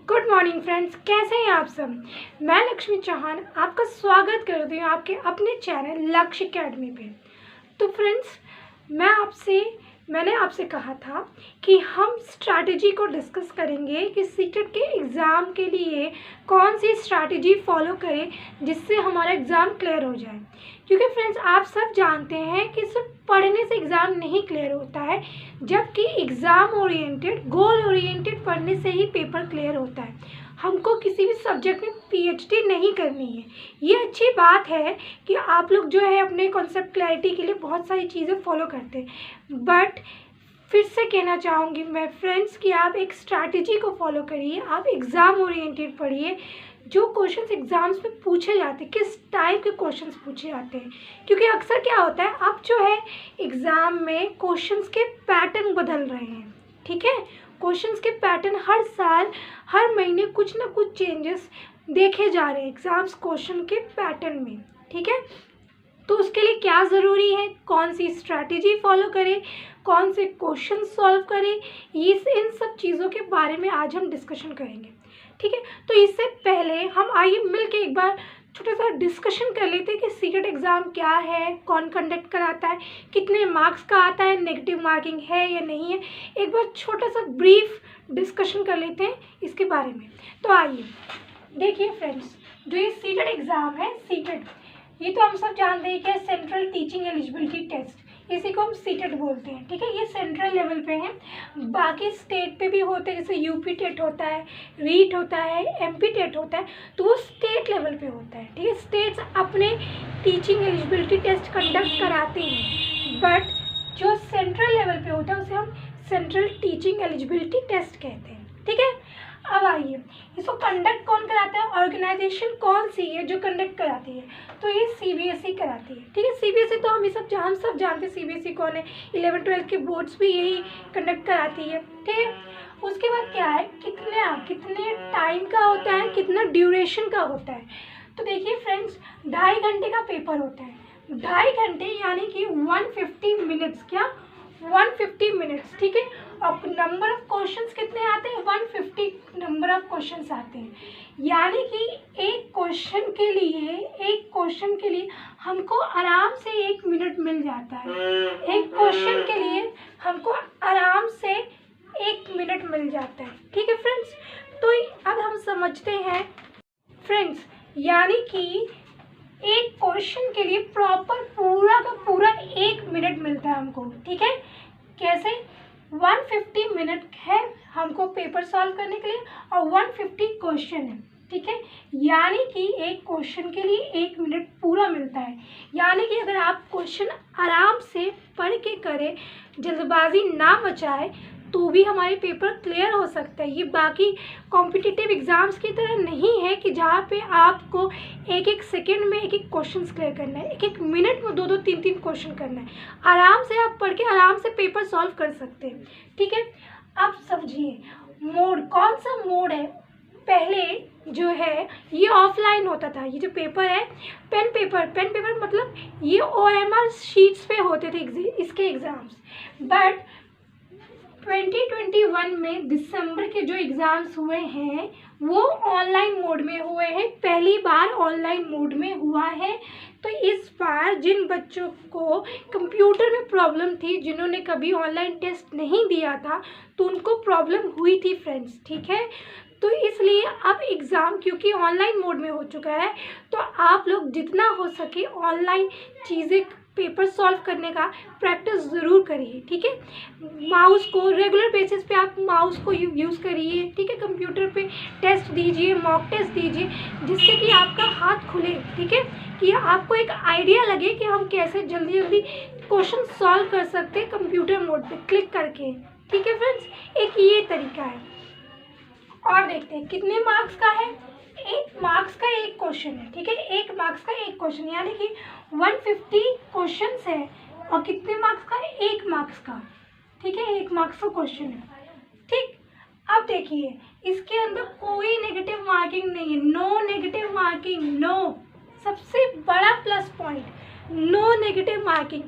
Good morning friends, कैसे हैं आप सब। मैं लक्ष्मी चौहान आपका स्वागत करती हूँ आपके अपने चैनल लक्ष्य अकेडमी पे। तो फ्रेंड्स, मैंने आपसे कहा था कि हम स्ट्रैटेजी को डिस्कस करेंगे कि सीटेट के एग्ज़ाम के लिए कौन सी स्ट्रैटेजी फॉलो करें जिससे हमारा एग्ज़ाम क्लियर हो जाए। क्योंकि फ्रेंड्स, आप सब जानते हैं कि सिर्फ पढ़ने से एग्ज़ाम नहीं क्लियर होता है, जबकि एग्ज़ाम ओरिएंटेड गोल ओरिएंटेड पढ़ने से ही पेपर क्लियर होता है। हमको किसी भी सब्जेक्ट में पीएचडी नहीं करनी है। ये अच्छी बात है कि आप लोग जो है अपने कॉन्सेप्ट क्लैरिटी के लिए बहुत सारी चीज़ें फॉलो करते हैं, बट फिर से कहना चाहूँगी मैं फ्रेंड्स कि आप एक स्ट्रैटेजी को फॉलो करिए। आप एग्ज़ाम ओरिएंटेड पढ़िए। जो क्वेश्चंस एग्ज़ाम्स में पूछे जाते हैं, किस टाइप के क्वेश्चंस पूछे जाते हैं, क्योंकि अक्सर क्या होता है, आप जो है एग्ज़ाम में क्वेश्चंस के पैटर्न बदल रहे हैं। ठीक है, क्वेश्चंस के पैटर्न हर साल हर महीने कुछ ना कुछ चेंजेस देखे जा रहे हैं एग्ज़ाम्स क्वेश्चन के पैटर्न में। ठीक है, तो उसके लिए क्या ज़रूरी है, कौन सी स्ट्रैटेजी फॉलो करें, कौन से क्वेश्चन सॉल्व करें, इन सब चीज़ों के बारे में आज हम डिस्कशन करेंगे। ठीक है, तो इससे पहले हम आइए मिल के एक बार छोटा सा डिस्कशन कर लेते हैं कि सीटेट एग्ज़ाम क्या है, कौन कंडक्ट कराता है, कितने मार्क्स का आता है, नेगेटिव मार्किंग है या नहीं है। एक बार छोटा सा ब्रीफ डिस्कशन कर लेते हैं इसके बारे में। तो आइए देखिए फ्रेंड्स, जो ये सीटेट एग्ज़ाम है, सीटेट ये तो हम सब जानते हैं कि सेंट्रल टीचिंग एलिजिबिलिटी टेस्ट, इसी को हम सीटेट बोलते हैं। ठीक है, ये सेंट्रल लेवल पे है, बाकी स्टेट पे भी होते हैं, जैसे यूपी टेट होता है, रीट होता है, एमपी टेट होता है, तो वो स्टेट लेवल पे होता है। ठीक है, स्टेट्स अपने टीचिंग एलिजिबिलिटी टेस्ट कंडक्ट कराते हैं, बट जो सेंट्रल लेवल पे होता है उसे हम सेंट्रल टीचिंग एलिजिबिलिटी टेस्ट कहते हैं। ठीक है, अब आइए इसको कंडक्ट कौन कराता है, ऑर्गेनाइजेशन कौन सी है जो कंडक्ट कराती है, तो ये सीबीएसई कराती है। ठीक है, सीबीएसई तो हम सब जानते हैं सीबीएसई कौन है, 11-12 के बोर्ड्स भी यही कंडक्ट कराती है। ठीक है, उसके बाद क्या है, कितने टाइम का होता है, कितना ड्यूरेशन का होता है। तो देखिए फ्रेंड्स, 2.5 घंटे का पेपर होता है, 2.5 घंटे यानी कि 150 मिनट्स, क्या 150 मिनट्स। ठीक है, अब नंबर ऑफ क्वेश्चंस कितने आते हैं, 150 नंबर ऑफ क्वेश्चंस आते हैं, यानी कि एक क्वेश्चन के लिए हमको आराम से 1 मिनट मिल जाता है। एक क्वेश्चन के लिए हमको आराम से 1 मिनट मिल जाता है। ठीक है फ्रेंड्स, तो अब हम समझते हैं फ्रेंड्स, यानी कि एक क्वेश्चन के लिए प्रॉपर पूरा का पूरा 1 मिनट मिलता है हमको। ठीक है, कैसे, 150 मिनट है हमको पेपर सॉल्व करने के लिए और 150 क्वेश्चन है। ठीक है, यानी कि एक क्वेश्चन के लिए 1 मिनट पूरा मिलता है, यानी कि अगर आप क्वेश्चन आराम से पढ़ के करें, जल्दबाजी ना मचाए, तो भी हमारे पेपर क्लियर हो सकता है। ये बाकी कॉम्पिटिटिव एग्ज़ाम्स की तरह नहीं है कि जहाँ पे आपको एक एक सेकंड में एक एक क्वेश्चन क्लियर करना है, एक एक मिनट में 2-2 3-3 क्वेश्चन करना है। आराम से आप पढ़ के आराम से पेपर सॉल्व कर सकते हैं। ठीक है, अब समझिए मोड, कौन सा मोड है। पहले जो है ये ऑफलाइन होता था, ये जो पेपर है पेन पेपर मतलब ये OMR शीट्स पे होते थे इसके एग्ज़ाम्स, बट 2021 में दिसंबर के जो एग्ज़ाम्स हुए हैं वो ऑनलाइन मोड में हुए हैं, पहली बार ऑनलाइन मोड में हुआ है। तो इस बार जिन बच्चों को कंप्यूटर में प्रॉब्लम थी, जिन्होंने कभी ऑनलाइन टेस्ट नहीं दिया था, तो उनको प्रॉब्लम हुई थी फ्रेंड्स। ठीक है, तो इसलिए अब एग्ज़ाम क्योंकि ऑनलाइन मोड में हो चुका है, तो आप लोग जितना हो सके ऑनलाइन चीज़ें पेपर सॉल्व करने का प्रैक्टिस ज़रूर करिए। ठीक है, माउस को रेगुलर बेसिस पे आप माउस को यूज़ करिए। ठीक है, कंप्यूटर पे टेस्ट दीजिए, मॉक टेस्ट दीजिए, जिससे कि आपका हाथ खुले। ठीक है, कि आपको एक आइडिया लगे कि हम कैसे जल्दी जल्दी क्वेश्चन सॉल्व कर सकते हैं कंप्यूटर मोड पे क्लिक करके। ठीक है फ्रेंड्स, एक ये तरीका है। और देखते हैं कितने मार्क्स का है, 1 मार्क्स का 1 क्वेश्चन है। ठीक है, 1 मार्क्स का 1 क्वेश्चन, यानी कि 150 क्वेश्चंस है और कितने मार्क्स का, 1 मार्क्स का। ठीक है, 1 मार्क्स का क्वेश्चन है। ठीक, अब देखिए इसके अंदर कोई नेगेटिव मार्किंग नहीं है, नो नेगेटिव मार्किंग, नो, सबसे बड़ा plus point, no negative marking.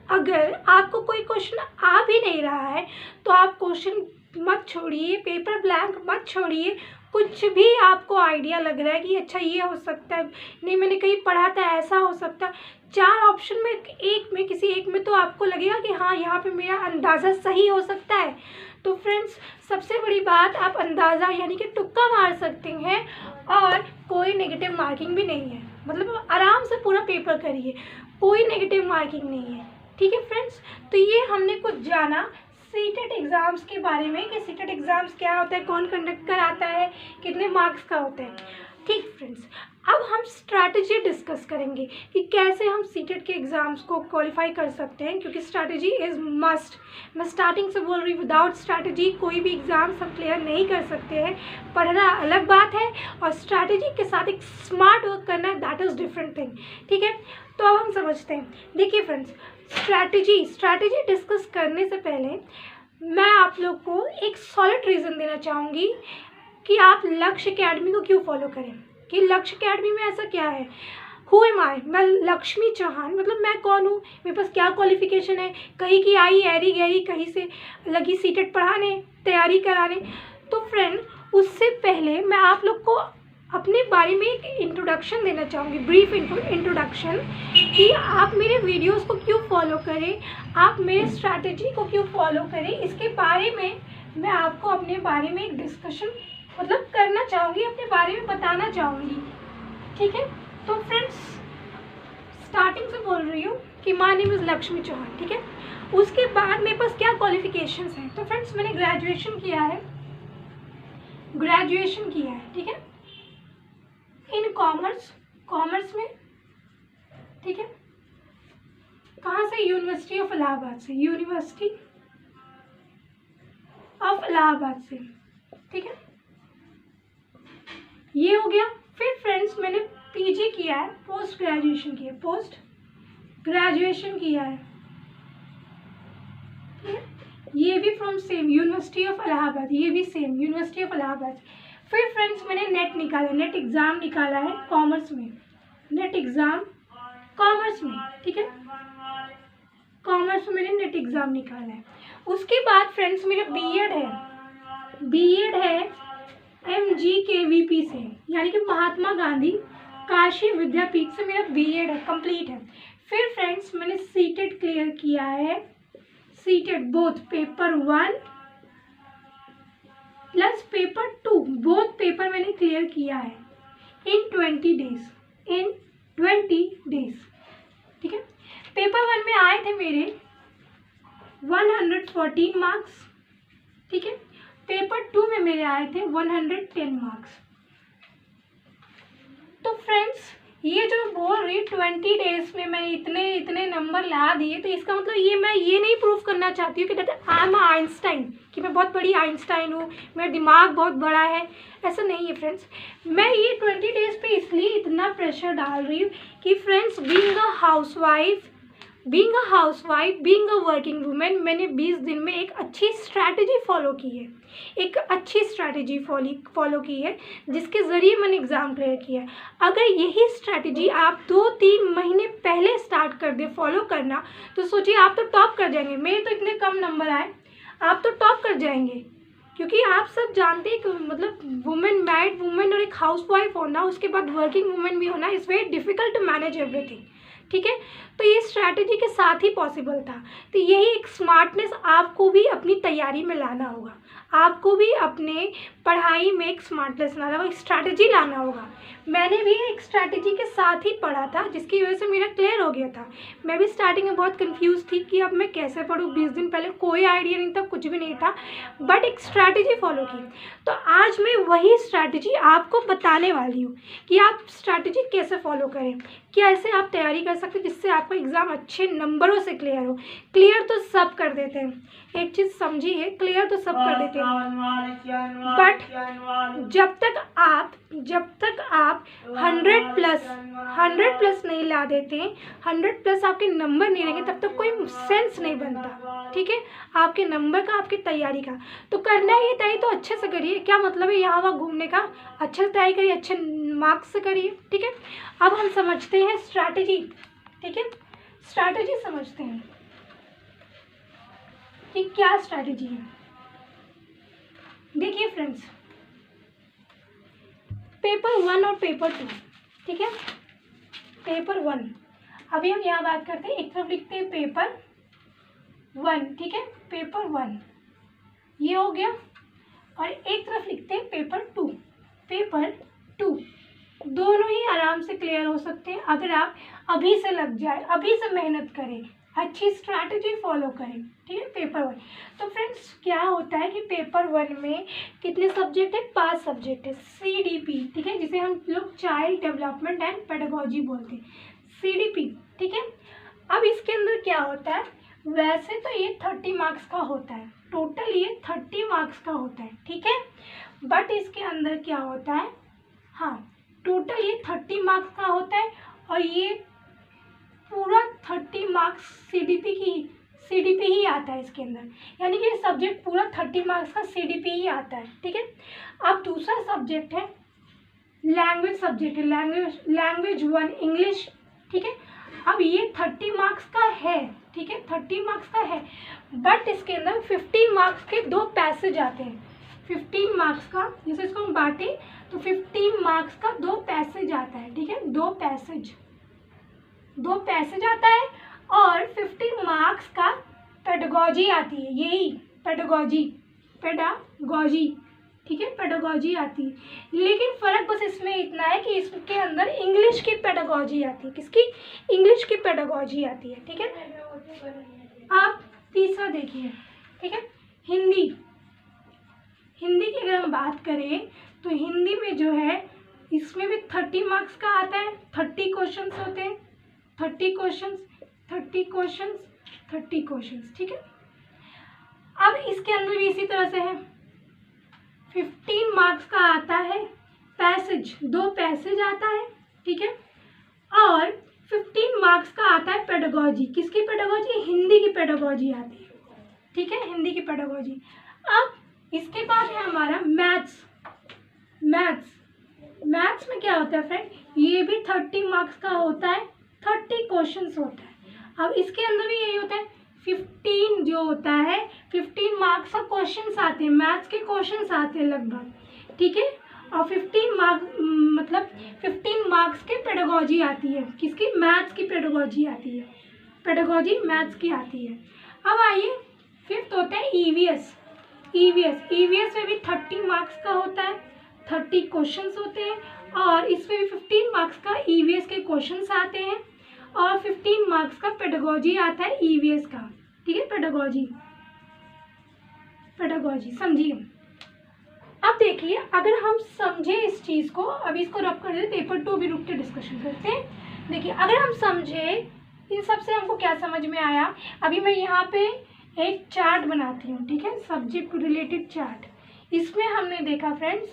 अगर आपको कोई क्वेश्चन आ भी नहीं रहा है तो आप क्वेश्चन मत छोड़िए, पेपर ब्लैंक मत छोड़िए। कुछ भी आपको आइडिया लग रहा है कि अच्छा ये हो सकता है, नहीं मैंने कहीं पढ़ा था ऐसा हो सकता है, 4 ऑप्शन में एक में किसी एक में तो आपको लगेगा कि हाँ यहाँ पे मेरा अंदाज़ा सही हो सकता है। तो फ्रेंड्स, सबसे बड़ी बात, आप अंदाज़ा यानी कि तुक्का मार सकते हैं और कोई नेगेटिव मार्किंग भी नहीं है। मतलब आराम से पूरा पेपर करिए, कोई नेगेटिव मार्किंग नहीं है। ठीक है फ्रेंड्स, तो ये हमने कुछ जाना सीटेट एग्ज़ाम्स के बारे में कि सीटेट एग्ज़ाम्स क्या होता है, कौन कंडक्ट कराता है, कितने मार्क्स का होता है। ठीक फ्रेंड्स, अब हम स्ट्रैटेजी डिस्कस करेंगे कि कैसे हम सीटेट के एग्ज़ाम्स को क्वालिफाई कर सकते हैं, क्योंकि स्ट्रैटेजी इज़ मस्ट। मैं स्टार्टिंग से बोल रही हूँ, विदाउट स्ट्रैटेजी कोई भी एग्ज़ाम्स हम क्लियर नहीं कर सकते हैं। पढ़ना अलग बात है और स्ट्रैटेजी के साथ एक स्मार्ट वर्क करना है, दैट इज़ डिफरेंट थिंग। ठीक है, तो अब हम समझते हैं। देखिए फ्रेंड्स, स्ट्रैटेजी डिस्कस करने से पहले मैं आप लोग को एक सॉलिड रीज़न देना चाहूँगी कि आप लक्ष्य एकेडमी को क्यों फॉलो करें, कि लक्ष्य एकेडमी में ऐसा क्या है। हु एम आई, मैं लक्ष्मी चौहान, मतलब मैं कौन हूँ, मेरे पास क्या क्वालिफिकेशन है, कहीं की आई ऐरी गहरी कहीं से लगी सीटेट पढ़ाने, तैयारी कराने। तो फ्रेंड, उससे पहले मैं आप लोग को अपने बारे में एक इंट्रोडक्शन देना चाहूँगी, ब्रीफ इंट्रोडक्शन, कि आप मेरे वीडियोस को क्यों फॉलो करें, आप मेरे स्ट्रैटेजी को क्यों फॉलो करें। इसके बारे में मैं आपको अपने बारे में एक डिस्कशन मतलब करना चाहूँगी, अपने बारे में बताना चाहूँगी। ठीक है, तो फ्रेंड्स स्टार्टिंग से बोल रही हूँ कि my name is Lakshmi Chauhan. ठीक है, उसके बाद मेरे पास क्या क्वालिफिकेशंस हैं। तो फ्रेंड्स, मैंने ग्रेजुएशन किया है। ठीक है, इन कॉमर्स में। ठीक है, कहाँ से, यूनिवर्सिटी ऑफ इलाहाबाद से, ठीक है, ये हो गया। फिर फ्रेंड्स, मैंने पीजी किया है, पोस्ट ग्रेजुएशन किया है। ठीक है, ये भी from same university of Allahabad, ये भी सेम यूनिवर्सिटी ऑफ इलाहाबाद। फिर फ्रेंड्स, मैंने नेट एग्ज़ाम निकाला है कॉमर्स में, ठीक है, कॉमर्स में मैंने नेट एग्ज़ाम निकाला है। उसके बाद फ्रेंड्स, मेरा बीएड है MGKVP से, यानी कि महात्मा गांधी काशी विद्यापीठ से मेरा बीएड है, कंप्लीट है। फिर फ्रेंड्स, मैंने सीटेट क्लियर किया है, both paper 1 plus paper 2, both paper मैंने क्लियर किया है इन 20 डेज। ठीक है, पेपर 1 में आए थे मेरे 114 मार्क्स। ठीक है, पेपर 2 में मेरे आए थे 110 मार्क्स। तो फ्रेंड्स, ये जो बोल रही 20 डेज में मैंने इतने नंबर ला दिए, तो इसका मतलब मैं ये नहीं प्रूव करना चाहती हूँ कि आई एम आइंस्टाइन, कि मैं बहुत बड़ी आइंस्टाइन हूँ, मेरा दिमाग बहुत बड़ा है, ऐसा नहीं है फ्रेंड्स। मैं ये 20 डेज पे इसलिए इतना प्रेशर डाल रही हूँ कि friends, being a housewife, being a working women, मैंने 20 दिन में एक अच्छी स्ट्रैटेजी फॉलो की है, जिसके ज़रिए मैंने एग्ज़ाम क्लियर किया है। अगर यही स्ट्रैटेजी आप 2-3 महीने पहले स्टार्ट कर दे फॉलो करना, तो सोचिए आप तो टॉप कर जाएंगे। मेरे तो इतने कम नंबर आए, आप तो टॉप कर जाएंगे, क्योंकि आप सब जानते हैं कि मतलब मैरिड वुमेन और एक हाउसवाइफ होना, उसके बाद वर्किंग वुमेन भी होना, is very difficult to manage everything. ठीक है, तो ये स्ट्रैटेजी के साथ ही पॉसिबल था। तो यही एक स्मार्टनेस आपको भी अपनी तैयारी में लाना होगा, आपको भी अपने पढ़ाई में एक स्मार्टनेस लाना होगा, एक स्ट्रैटेजी लाना होगा। मैंने भी एक स्ट्रैटेजी के साथ ही पढ़ा था, जिसकी वजह से मेरा क्लियर हो गया था। मैं भी स्टार्टिंग में बहुत कंफ्यूज थी कि अब मैं कैसे पढूँ। 20 दिन पहले कोई आइडिया नहीं था, कुछ भी नहीं था, बट एक स्ट्रैटेजी फॉलो की। तो आज मैं वही स्ट्रैटेजी आपको बताने वाली हूँ कि आप स्ट्रैटेजी कैसे फॉलो करें, कैसे आप तैयारी कर सकते हैं जिससे आपका एग्ज़ाम अच्छे नंबरों से क्लियर हो। क्लियर तो सब कर देते हैं, एक चीज़ समझिए, क्लियर तो सब कर देते हैं, बट जब तक आप 100 प्लस नहीं ला देते, 100 प्लस आपके नंबर नहीं रहेंगे, तब तक कोई सेंस नहीं बनता। ठीक है, आपके नंबर का, आपकी तैयारी का। तो करना है ये तैयारी तो अच्छे से करिए, क्या मतलब है यहाँ वहाँ घूमने का, अच्छे से तैयारी करिए, अच्छे मार्क्स से करिए। ठीक है, अब हम समझते हैं स्ट्रैटेजी। ठीक है, स्ट्रैटेजी समझते हैं कि क्या स्ट्रैटेजी है। देखिए फ्रेंड्स, पेपर 1 और पेपर 2, ठीक है। पेपर 1, अभी हम यहाँ बात करते हैं, एक तरफ लिखते हैं पेपर 1, ठीक है, पेपर 1 ये हो गया, और एक तरफ लिखते हैं पेपर 2, पेपर 2। दोनों ही आराम से क्लियर हो सकते हैं अगर आप अभी से लग जाए, अभी से मेहनत करें, अच्छी स्ट्रैटेजी फॉलो करें, ठीक है। पेपर 1, तो फ्रेंड्स क्या होता है कि पेपर 1 में कितने सब्जेक्ट है? 5 सब्जेक्ट है। CDP, ठीक है, जिसे हम लोग चाइल्ड डेवलपमेंट एंड पेडागोजी बोलते हैं, CDP, ठीक है। अब इसके अंदर क्या होता है, वैसे तो ये 30 मार्क्स का होता है, टोटल ये 30 मार्क्स का होता है, ठीक है। बट इसके अंदर क्या होता है, हाँ, टोटल ये 30 मार्क्स का होता है, और ये पूरा 30 मार्क्स CDP ही आता है इसके अंदर, यानी कि ये सब्जेक्ट पूरा 30 मार्क्स का CDP ही आता है, ठीक है। अब दूसरा सब्जेक्ट है लैंग्वेज सब्जेक्ट है, लैंग्वेज 1 इंग्लिश, ठीक है। अब ये 30 मार्क्स का है, ठीक है, 30 मार्क्स का है, बट इसके अंदर 15 मार्क्स के 2 पैसेज आते हैं। 15 मार्क्स का, जैसे इसको हम बांटें तो 15 मार्क्स का 2 पैसेज आता है, ठीक है, 2 पैसेज आता है, और 15 मार्क्स का पेडागोजी आती है, यही पेडागोजी, ठीक है, पेडागोजी आती है। लेकिन फ़र्क बस इसमें इतना है कि इसके अंदर इंग्लिश की पेडागोजी आती है, किसकी? इंग्लिश की पेडागोजी आती है, ठीक है। आप तीसरा देखिए, ठीक है, हिंदी की अगर हम बात करें तो हिंदी में जो है, इसमें भी 30 मार्क्स का आता है, 30 क्वेश्चंस होते हैं, 30 क्वेश्चंस, ठीक है। अब इसके अंदर भी इसी तरह से है, 15 मार्क्स का आता है पैसेज, 2 पैसेज आता है, ठीक है, और 15 मार्क्स का आता है पेडागोजी, किसकी पेडागोजी? हिंदी की पेडागोजी आती है, ठीक है, हिंदी की पेडागोजी। अब इसके बाद है हमारा मैथ्स में क्या होता है फ्रेंड, ये भी 30 मार्क्स का होता है, 30 क्वेश्चंस होता है। अब इसके अंदर भी यही होता है, 15 जो होता है, 15 मार्क्स का क्वेश्चंस आते हैं, मैथ्स के क्वेश्चंस आते हैं लगभग, ठीक है, और 15 मार्क्स की पेडागोजी आती है, किसकी? मैथ्स की पेडागोजी आती है, पेडागोजी मैथ्स की आती है। अब आइए, 5th होता है EVS में भी 30 मार्क्स का होता है, 30 क्वेश्चंस होते हैं, और इसमें भी 15 मार्क्स का EVS के क्वेश्चंस आते हैं, और 15 मार्क्स का पेडागोजी आता है EVS का, ठीक है, पेडागोजी समझिए। अब देखिए, अगर हम समझे इस चीज़ को, अभी इसको रब कर देते, पेपर 2 भी रुक के डिस्कशन करते हैं। देखिए, अगर हम समझे इन सब से हमको क्या समझ में आया, अभी मैं यहाँ पे एक चार्ट बनाती हूँ, ठीक है, सब्जेक्ट रिलेटेड चार्ट। इसमें हमने देखा फ्रेंड्स,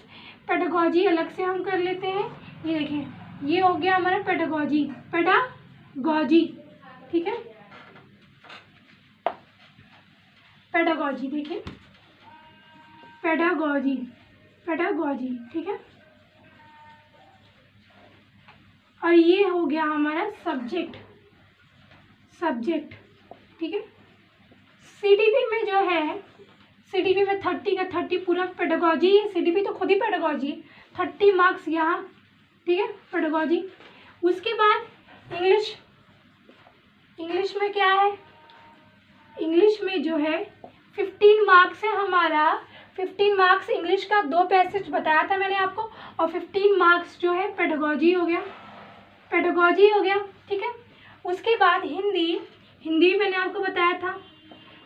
पेडागोजी अलग से हम कर लेते हैं, ये देखिए, ये हो गया हमारा पेडागोजी, ठीक है, पेडागोजी, देखिए, पेडागोजी, ठीक है, और ये हो गया हमारा सब्जेक्ट, ठीक है। CDP में जो है, CDP में 30 का 30 पूरा पेडागोजी है, CDP तो खुद ही पेडागोजी है, 30 मार्क्स यहाँ, ठीक है, पेडागोजी। उसके बाद इंग्लिश में क्या है, इंग्लिश में जो है 15 मार्क्स है हमारा, 15 मार्क्स इंग्लिश का, 2 पैसेज बताया था मैंने आपको, और 15 मार्क्स जो है पेडागोजी हो गया, ठीक है। उसके बाद हिंदी मैंने आपको बताया था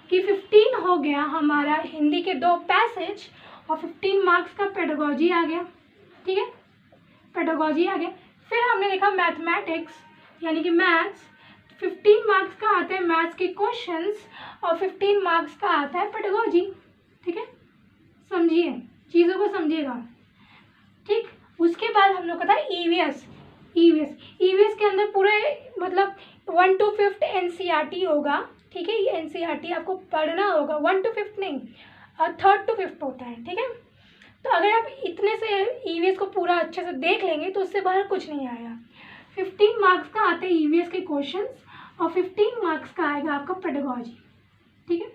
कि 15 हो गया हमारा हिंदी के 2 पैसेज, और 15 मार्क्स का पेडागोजी आ गया, ठीक है, पेडागोजी आ गया। फिर हमने देखा मैथमेटिक्स, यानी कि मैथ्स, 15 मार्क्स का आता है मैथ्स के क्वेश्चंस, और 15 मार्क्स का आता है पेडागोजी, ठीक है, समझिए, चीज़ों को समझिएगा, ठीक। उसके बाद हम लोग का था EVS के अंदर पूरे मतलब 1 to 5th NCERT होगा, ठीक है, ये NCERT आपको पढ़ना होगा, 1 to 5th नहीं, 3rd to 5th होता है, ठीक है। तो अगर आप इतने से EVS को पूरा अच्छे से देख लेंगे तो उससे बाहर कुछ नहीं आएगा। 15 मार्क्स का आते हैं EVS के क्वेश्चंस, और 15 मार्क्स का आएगा आपका पेडागोजी, ठीक है।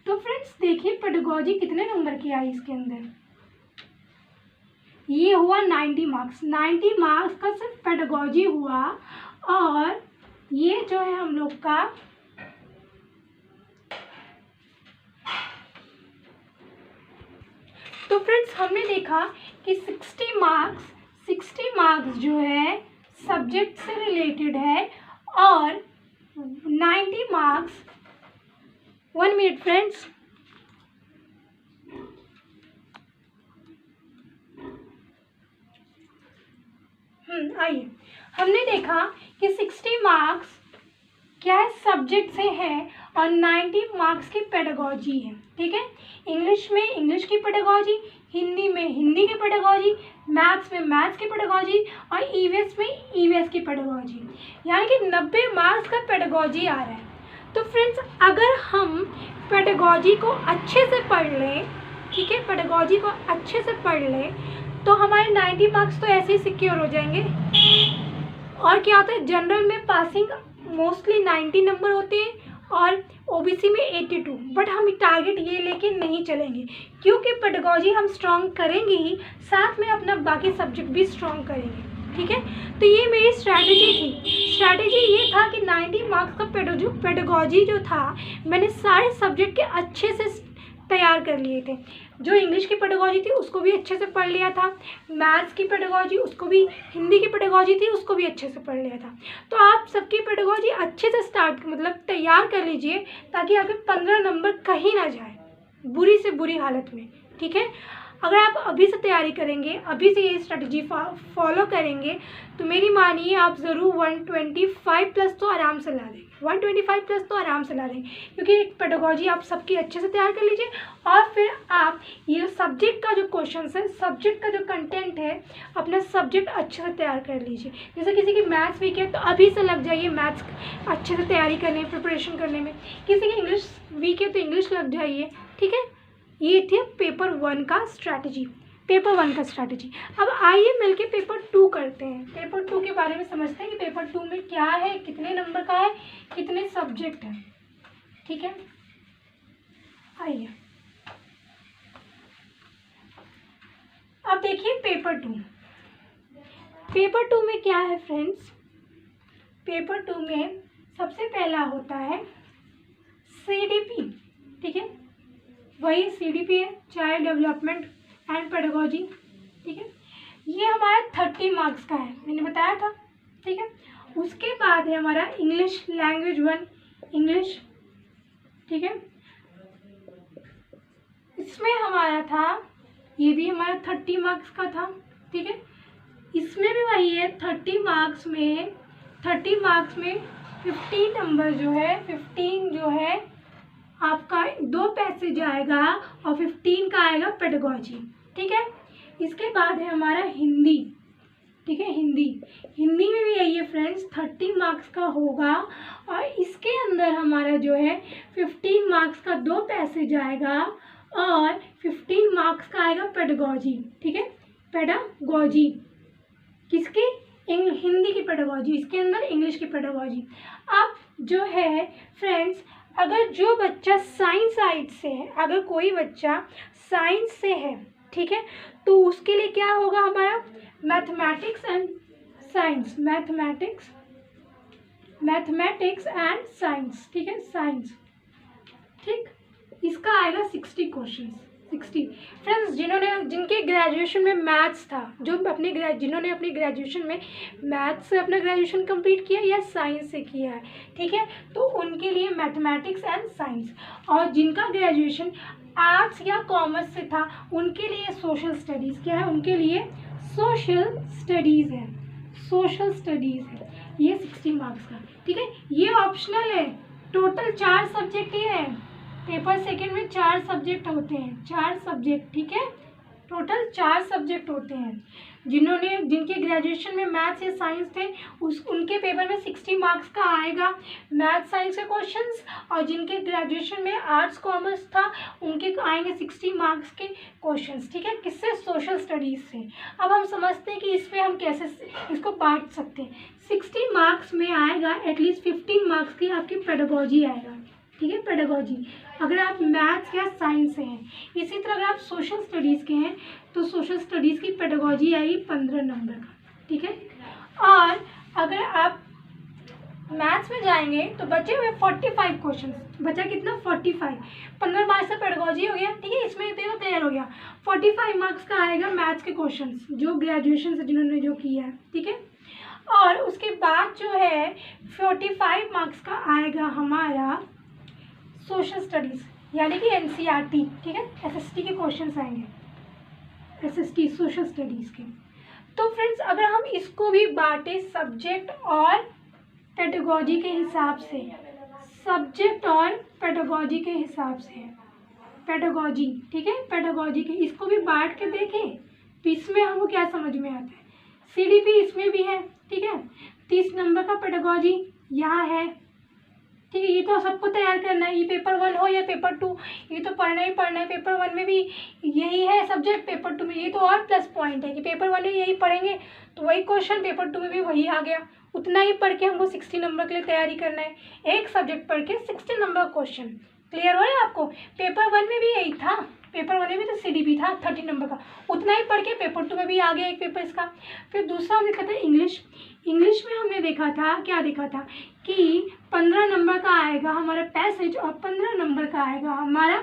तो फ्रेंड्स देखिए पेडागोजी कितने नंबर की आई इसके अंदर, ये हुआ 90 मार्क्स। 90 मार्क्स का सिर्फ पेडागोजी हुआ। और ये जो है हम लोग का तो फ्रेंड्स हमने देखा कि 60 मार्क्स जो है सब्जेक्ट से रिलेटेड है और 90 मार्क्स 1 मिनट फ्रेंड्स, आइए हमने देखा कि 60 मार्क्स क्या है सब्जेक्ट से है और 90 मार्क्स की पेडागोजी है। ठीक है, इंग्लिश में इंग्लिश की पेडागोजी, हिंदी में हिंदी की पेडागोजी, मैथ्स में मैथ्स की पेडागोजी और ईवीएस में ईवीएस की पेडागोजी, यानी कि 90 मार्क्स का पेडागोजी आ रहा है। तो फ्रेंड्स अगर हम पेडागोजी को अच्छे से पढ़ लें, ठीक है, पेडागोजी को अच्छे से पढ़ लें तो हमारे 90 मार्क्स तो ऐसे ही सिक्योर हो जाएंगे। और क्या होता है, जनरल में पासिंग मोस्टली 90 नंबर होते हैं और ओबीसी में 82, बट हम टारगेट ये लेके नहीं चलेंगे क्योंकि पेडागोजी हम स्ट्रॉन्ग करेंगे ही, साथ में अपना बाकी सब्जेक्ट भी स्ट्रॉन्ग करेंगे। ठीक है, तो ये मेरी स्ट्रैटेजी थी। स्ट्रैटेजी ये था कि 90 मार्क्स का पेडागोजी जो था मैंने सारे सब्जेक्ट के अच्छे से तैयार कर लिए थे। जो इंग्लिश की पेडागोजी थी उसको भी अच्छे से पढ़ लिया था, मैथ्स की पेडागोजी उसको भी, हिंदी की पेडागोजी थी उसको भी अच्छे से पढ़ लिया था। तो आप सबकी पेडागोजी अच्छे से मतलब तैयार कर लीजिए ताकि आपके 15 नंबर कहीं ना जाए बुरी से बुरी हालत में। ठीक है, अगर आप अभी से तैयारी करेंगे, अभी से ये स्ट्रेटजी फॉलो करेंगे तो मेरी मानिए आप ज़रूर 125 प्लस तो आराम से ला देंगे, 125 प्लस तो आराम से ला देंगे, क्योंकि एक पेडागोजी आप सबकी अच्छे से तैयार कर लीजिए और फिर आप ये सब्जेक्ट का जो क्वेश्चन है, सब्जेक्ट का जो कंटेंट है, अपना सब्जेक्ट अच्छे से तैयार कर लीजिए। जैसे किसी की मैथ्स वीक है तो अभी से लग जाइए मैथ्स अच्छे से तैयारी करने, प्रिपरेशन करने में। किसी की इंग्लिश वीक है तो इंग्लिश लग जाइए। ठीक है, ये थी पेपर 1 का स्ट्रैटेजी, पेपर 1 का स्ट्रैटेजी। अब आइए मिलके पेपर 2 करते हैं, पेपर 2 के बारे में समझते हैं कि पेपर 2 में क्या है, कितने नंबर का है, कितने सब्जेक्ट हैं। ठीक है, आइए अब देखिए पेपर 2। पेपर 2 में क्या है फ्रेंड्स, पेपर 2 में सबसे पहला होता है CDP। ठीक है, वही CDP है, चाइल्ड डेवलपमेंट एंड पेडागोजी। ठीक है, ये हमारा 30 मार्क्स का है, मैंने बताया था। ठीक है, उसके बाद है हमारा इंग्लिश लैंग्वेज 1 इंग्लिश। ठीक है, इसमें हमारा था, ये भी हमारा 30 मार्क्स का था। ठीक है, इसमें भी वही है, 30 मार्क्स में 15 नंबर जो है, 15 जो है आपका 2 पैसेज आएगा और 15 का आएगा पेडागोजी। ठीक है, इसके बाद है हमारा हिंदी। ठीक है, हिंदी में भी यही है फ्रेंड्स, 30 मार्क्स का होगा और इसके अंदर हमारा जो है 15 मार्क्स का 2 पैसेज आएगा और 15 मार्क्स का आएगा पेडागोजी। ठीक है, पेडागोजी किसकी, हिंदी की पेडागोजी, इसके अंदर इंग्लिश की पेडागोजी। अब जो है फ्रेंड्स, अगर जो बच्चा साइंस साइड से है, अगर कोई बच्चा साइंस से है, ठीक है, तो उसके लिए क्या होगा हमारा mathematics and science, mathematics and science. ठीक है, साइंस। ठीक, इसका आएगा 60 क्वेश्चंस, 60। फ्रेंड्स जिनके ग्रेजुएशन में मैथ्स था, जिन्होंने अपनी ग्रेजुएशन में मैथ्स से अपना ग्रेजुएशन कंप्लीट किया या साइंस से किया है, ठीक है, तो उनके लिए मैथमेटिक्स एंड साइंस। और जिनका ग्रेजुएशन आर्ट्स या कॉमर्स से था उनके लिए सोशल स्टडीज़ क्या है, उनके लिए सोशल स्टडीज़ है, ये 60 मार्क्स का। ठीक है, ये ऑप्शनल है, टोटल 4 सब्जेक्ट ही है, पेपर सेकंड में 4 सब्जेक्ट होते हैं, 4 सब्जेक्ट। ठीक है, टोटल 4 सब्जेक्ट होते हैं। जिनके ग्रेजुएशन में मैथ्स या साइंस थे उनके पेपर में 60 मार्क्स का आएगा मैथ साइंस के क्वेश्चंस, और जिनके ग्रेजुएशन में आर्ट्स कॉमर्स था उनके आएंगे 60 मार्क्स के क्वेश्चंस। ठीक है, किससे, सोशल स्टडीज़ से। अब हम समझते हैं कि इसमें हम कैसे इसको बांट सकते हैं। 60 मार्क्स में आएगा एटलीस्ट 15 मार्क्स की आपकी पेडागोजी आएगा। ठीक है, पेडागोजी। अगर आप मैथ्स या साइंस से हैं, इसी तरह अगर आप सोशल स्टडीज़ के हैं तो सोशल स्टडीज़ की पेडागोजी आएगी 15 नंबर का, ठीक है। और अगर आप मैथ्स में जाएंगे तो बचे हुए 45 क्वेश्चन, बचा कितना 45, 15 मार्क्स का पेडागोजी हो गया, ठीक है। इसमें तो क्लियर हो गया। 45 मार्क्स का आएगा मैथ्स के क्वेश्चन जो ग्रेजुएशन से जिन्होंने जो किया है, ठीक है। और उसके बाद जो है 45 मार्क्स का आएगा हमारा सोशल स्टडीज़ यानी कि एनसीईआरटी, ठीक है। एसएसटी के क्वेश्चंस आएंगे, एसएसटी सोशल स्टडीज़ के। तो फ्रेंड्स अगर हम इसको भी बांटे सब्जेक्ट और पेडागोजी के हिसाब से, सब्जेक्ट और पेडागोजी के हिसाब से, पेडागोजी, ठीक है, पेडागोजी के इसको भी बांट के देखें तो इसमें हमको क्या समझ में आता है। सीडीपी इसमें भी है, ठीक है। 30 नंबर का पेडागोजी यहाँ है, ठीक है। ये तो सबको तैयार करना है, ये पेपर 1 हो या पेपर 2, ये तो पढ़ना ही पढ़ना है। पेपर 1 में भी यही है सब्जेक्ट, पेपर 2 में ये तो और प्लस पॉइंट है कि पेपर 1 में यही पढ़ेंगे तो वही क्वेश्चन पेपर 2 में भी वही आ गया। उतना ही पढ़ के हमको 60 नंबर के लिए तैयारी करना है। एक सब्जेक्ट पढ़ के 60 नंबर क्वेश्चन क्लियर हो रहा है आपको। पेपर 1 में भी यही था, पेपर 1 में भी तो सीडीपी था 30 नंबर का, उतना ही पढ़ के पेपर 2 में भी आ गया एक पेपर इसका। फिर दूसरा हमने देखा था इंग्लिश। इंग्लिश में हमने देखा था, क्या देखा था कि 15 नंबर का आएगा हमारा पैसेज और 15 नंबर का आएगा हमारा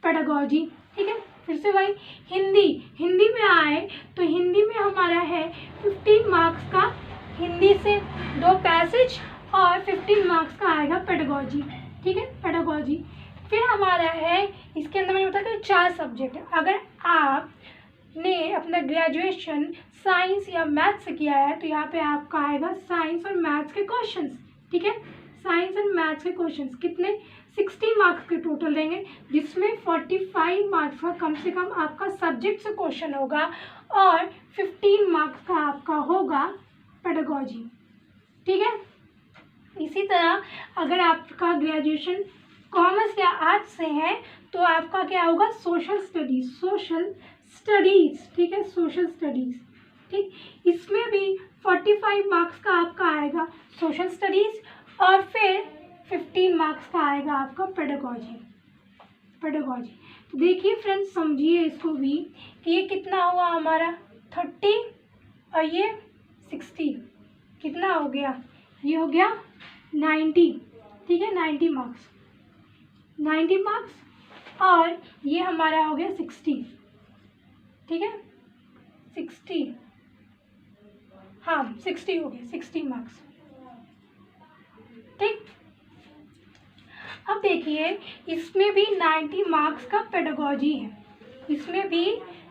पेडागोजी, ठीक है। फिर से वही हिंदी, हिंदी में आए तो हिंदी में हमारा है 15 मार्क्स का हिंदी से 2 पैसेज और 15 मार्क्स का आएगा पेडागोजी, ठीक है, पेडागोजी। फिर हमारा है इसके अंदर मैंने बताया कि 4 सब्जेक्ट है। अगर आपने अपना ग्रेजुएशन साइंस या मैथ्स से किया है तो यहाँ पे आपका आएगा साइंस और मैथ्स के क्वेश्चंस, ठीक है। साइंस एंड मैथ्स के क्वेश्चंस कितने 60 मार्क्स के टोटल रहेंगे, जिसमें 45 मार्क्स का कम से कम आपका सब्जेक्ट से क्वेश्चन होगा और 15 मार्क्स का आपका होगा पेडागोजी, ठीक है। इसी तरह अगर आपका ग्रेजुएशन कॉमर्स या आर्ट्स से है तो आपका क्या होगा सोशल स्टडीज़, सोशल स्टडीज़, ठीक है, सोशल स्टडीज़, ठीक। इसमें भी 45 मार्क्स का आपका आएगा सोशल स्टडीज़ और फिर 15 मार्क्स का आएगा आपका पेडागोजी, पेडागोजी। तो देखिए फ्रेंड्स समझिए इसको भी कि ये कितना हुआ हमारा 30 और ये 60, कितना हो गया, ये हो गया 90, ठीक है, 90 मार्क्स, 90 मार्क्स और ये हमारा हो गया 60, ठीक है, 60, हाँ 60 हो गया, 60 मार्क्स, ठीक। अब देखिए इसमें भी 90 मार्क्स का पेडागोजी है, इसमें भी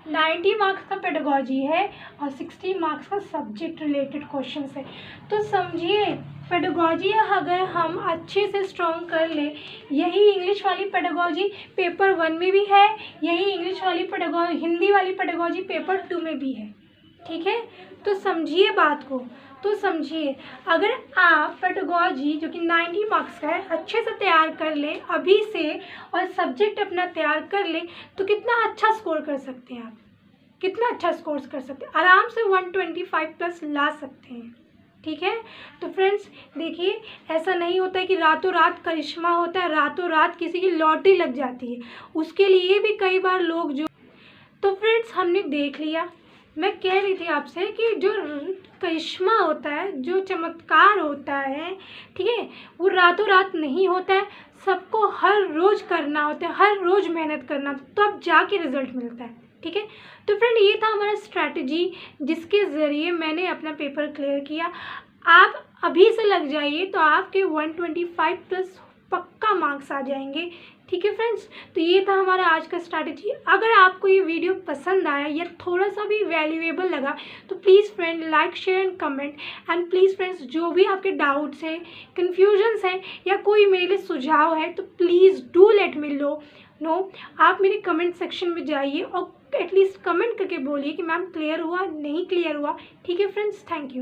90 मार्क्स का पेडागोजी है और 60 मार्क्स का सब्जेक्ट रिलेटेड क्वेश्चन है। तो समझिए पेडागोजी अगर हम अच्छे से स्ट्रॉन्ग कर ले, यही इंग्लिश वाली पेडागोजी पेपर 1 में भी है, यही इंग्लिश वाली पेडागोजी हिंदी वाली पेडागोजी पेपर 2 में भी है, ठीक है। तो समझिए बात को, तो समझिए अगर आप पेडागोजी जो कि 90 मार्क्स का है अच्छे से तैयार कर ले अभी से और सब्जेक्ट अपना तैयार कर ले तो कितना अच्छा स्कोर कर सकते हैं आप, कितना अच्छा स्कोर कर सकते हैं, आराम से 125 प्लस ला सकते हैं, ठीक है। तो फ्रेंड्स देखिए ऐसा नहीं होता है कि रातों रात करिश्मा होता है, रातों रात किसी की लॉटरी लग जाती है, उसके लिए भी कई बार लोग जो। तो फ्रेंड्स हमने देख लिया, मैं कह रही थी आपसे कि जो करिश्मा होता है, जो चमत्कार होता है, ठीक है, वो रातों रात नहीं होता है, सबको हर रोज़ करना होता है, हर रोज़ मेहनत करना तो अब जाके रिजल्ट मिलता है, ठीक है। तो फ्रेंड ये था हमारा स्ट्रैटेजी जिसके ज़रिए मैंने अपना पेपर क्लियर किया। आप अभी से लग जाइए तो आपके 125 प्लस पक्का मार्क्स आ जाएंगे, ठीक है फ्रेंड्स। तो ये था हमारा आज का स्ट्रैटेजी। अगर आपको ये वीडियो पसंद आया या थोड़ा सा भी वैल्यूएबल लगा तो please friend like share and comment and please friends जो भी आपके डाउट्स हैं, कन्फ्यूजन्स हैं या कोई मेरे लिए सुझाव है तो please do let me know. आप मेरे कमेंट सेक्शन में जाइए और एटलीस्ट कमेंट करके बोलिए कि मैम क्लियर हुआ नहीं क्लियर हुआ, ठीक है फ्रेंड्स। Thank you.